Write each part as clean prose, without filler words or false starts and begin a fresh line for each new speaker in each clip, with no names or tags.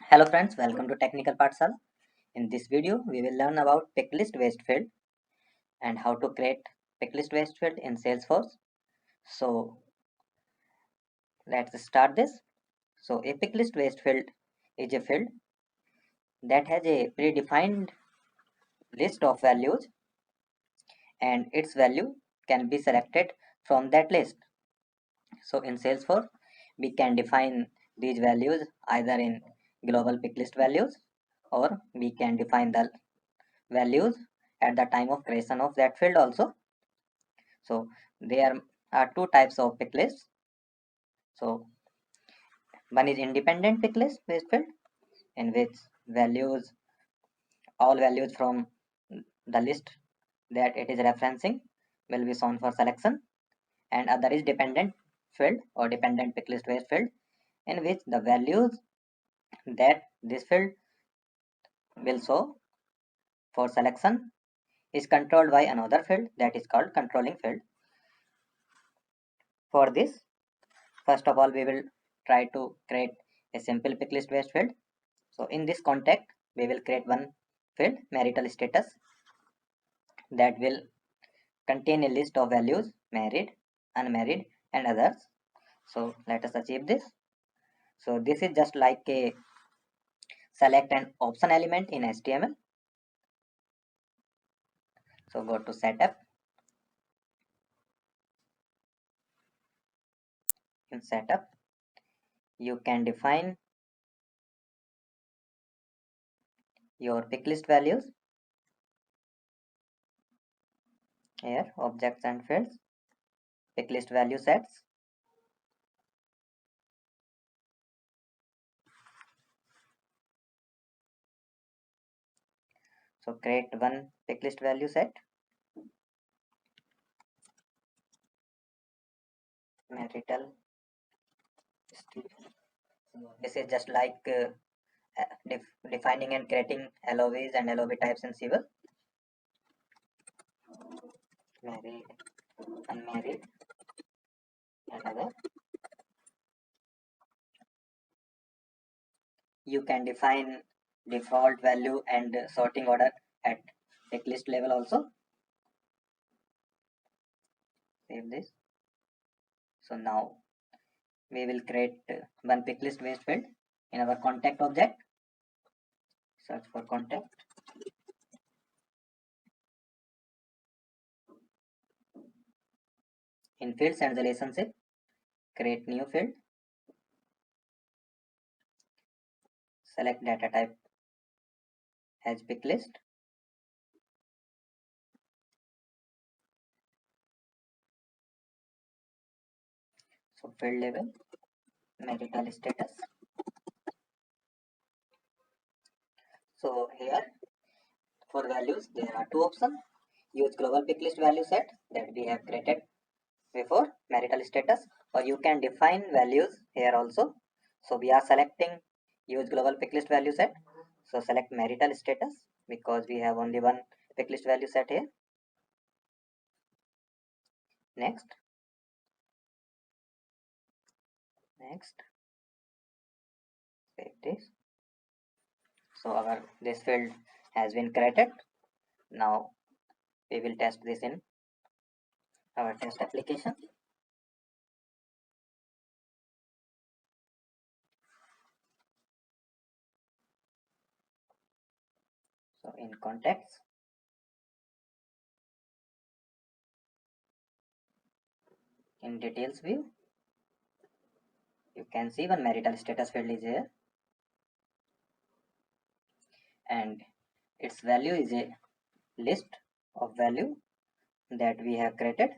Hello friends, welcome to Technical Pathshala. In this video, we will learn about PickList waste field and how to create PickList waste field in Salesforce. So let's start this. So a PickList waste field is a field that has a predefined list of values and its value can be selected from that list. So in Salesforce, we can define these values either in global PickList values or we can define the values at the time of creation of that field also. So there are two types of pick lists. So one is independent pick list based field in which values, all values from the list that it is referencing will be shown for selection, and other is dependent field or dependent pick list based field in which the values that this field will show for selection is controlled by another field that is called controlling field. For this, first of all, we will try to create a simple pick list based field. So in this context, we will create one field, marital status, that will contain a list of values, married, unmarried, and others. So let us achieve this. So this is just like a select an option element in HTML. So go to setup. In setup, you can define your pick list values. Here, objects and fields, pick list value sets. So create one pick list value set, marital. This is just like defining and creating LOVs and LOV types in Civil. Married, unmarried, and other. You can define default value and sorting order at checklist level also. Save this. So now we will create one picklist based field in our contact object. Search for contact. In fields and relationship, create new field. Select data type as picklist. So field label, marital status. So here for values, there are two options. Use global picklist value set that we have created before, marital status, or you can define values here also. So we are selecting use global picklist value set. So select marital status because we have only one picklist value set here. Next. Save this. So our this field has been created. Now we will test this in our test application. So in context, in details view, you can see one marital status field is here, and its value is a list of value that we have created.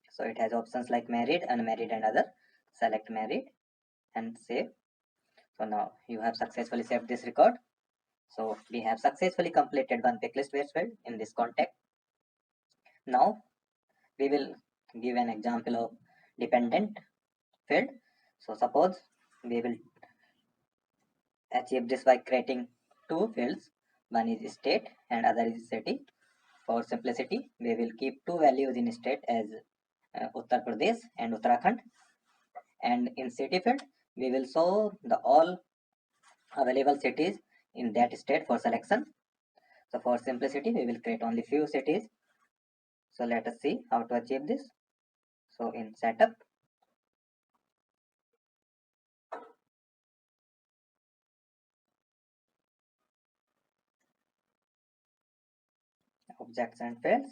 So it has options like married, unmarried, and other. Select married and save. So now you have successfully saved this record. So we have successfully completed one picklist based field in this context. Now we will give an example of dependent field. So suppose we will achieve this by creating two fields. One is state and other is city. For simplicity, we will keep two values in state as Uttar Pradesh and Uttarakhand, and in city field we will show the all available cities in that state for selection. So for simplicity, we will create only few cities. So let us see how to achieve this. So in setup, objects and fields,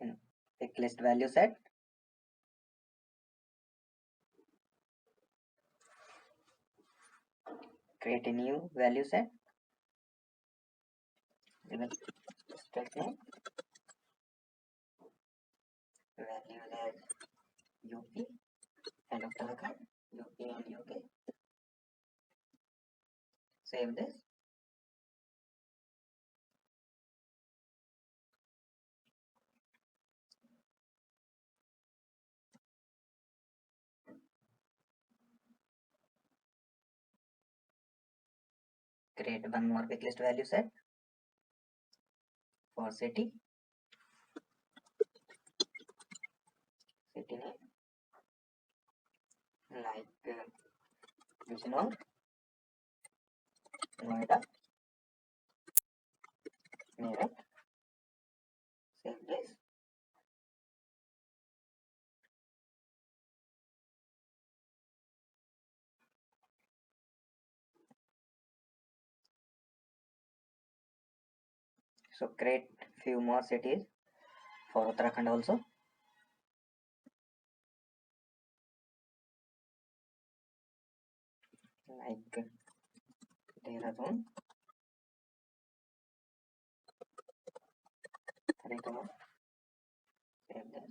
in pick list value set, create a new value set, given state name, value as UP and Uttarakhand, UP and UK. Save this. Create one more pick list value set for city, city name like Bijnor, Noida, Meerut. Save this. So create few more cities for Uttarakhand also. Like Dehradun, Haridwar. Save this.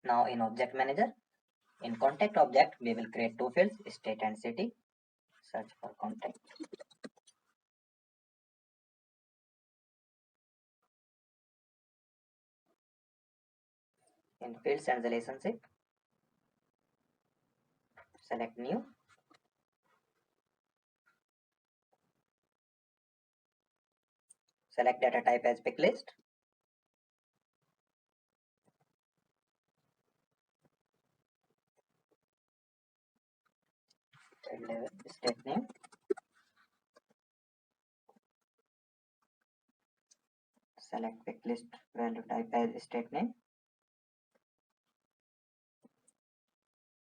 Now in object manager, in contact object, we will create two fields, state and city. Search for contact. In fields and relationship, select new. Select data type as pick list. State name. Select pick list value type as state name.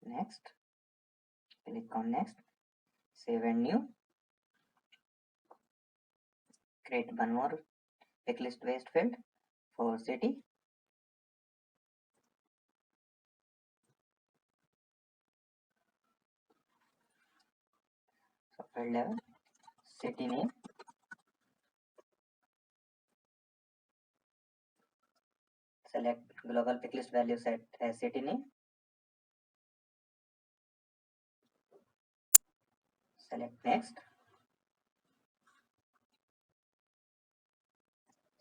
Next. Click on next. Save and new. Create one more pick list waste field for city. So field level, city name. Select global pick list value set as city name. Select next.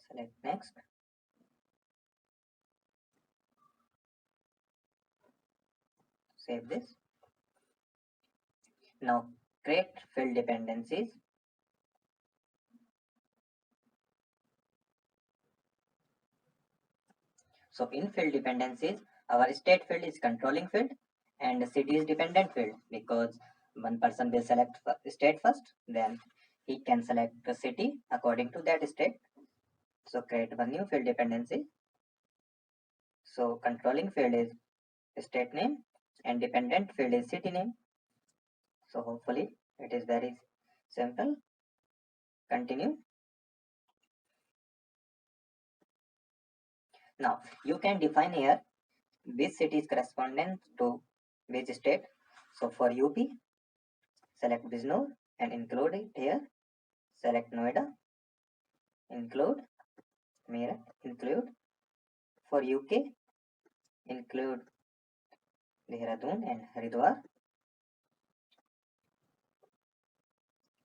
Select next. Save this. Now create field dependencies. So in field dependencies, our state field is controlling field and city is dependent field, because one person will select state first, then he can select the city according to that state. So create one new field dependency. So controlling field is state name and dependent field is city name. So hopefully it is very simple. Continue. Now you can define here which city is correspondent to which state. So for UP, select Bijnor and include it here. Select Noida, include Meerut, include. For UK, include Dehradun and Haridwar.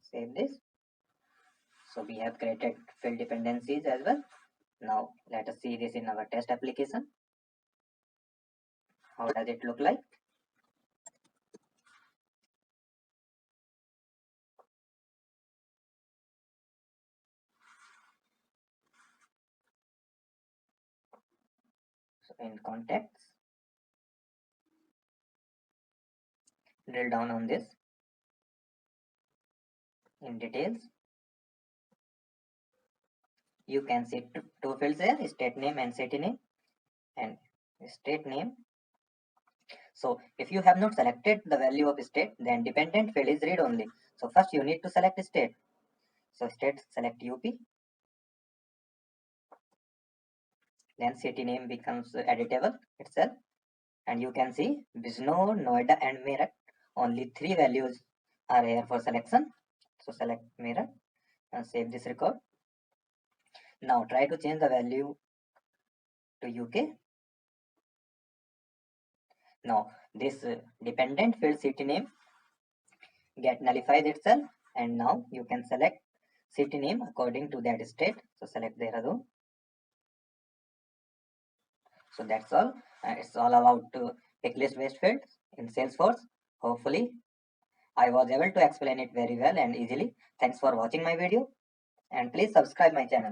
Save this. So we have created field dependencies as well. Now let us see this in our test application. How does it look like? in contacts, drill down on this. In details, you can see two fields here, state name and city name. And state name, so if you have not selected the value of state, then dependent field is read only. So first you need to select state. So state, select UP. Then city name becomes editable itself. And you can see Bisnor, Noida and Meerut. Only 3 values are here for selection. So select Meerut and save this record. Now try to change the value to UK. Now this dependent field city name get nullifies itself, and now you can select city name according to that state. So select Dehradun. So that's all. It's all about PickList waste field in Salesforce. Hopefully I was able to explain it very well and easily. Thanks for watching my video, and please subscribe my channel.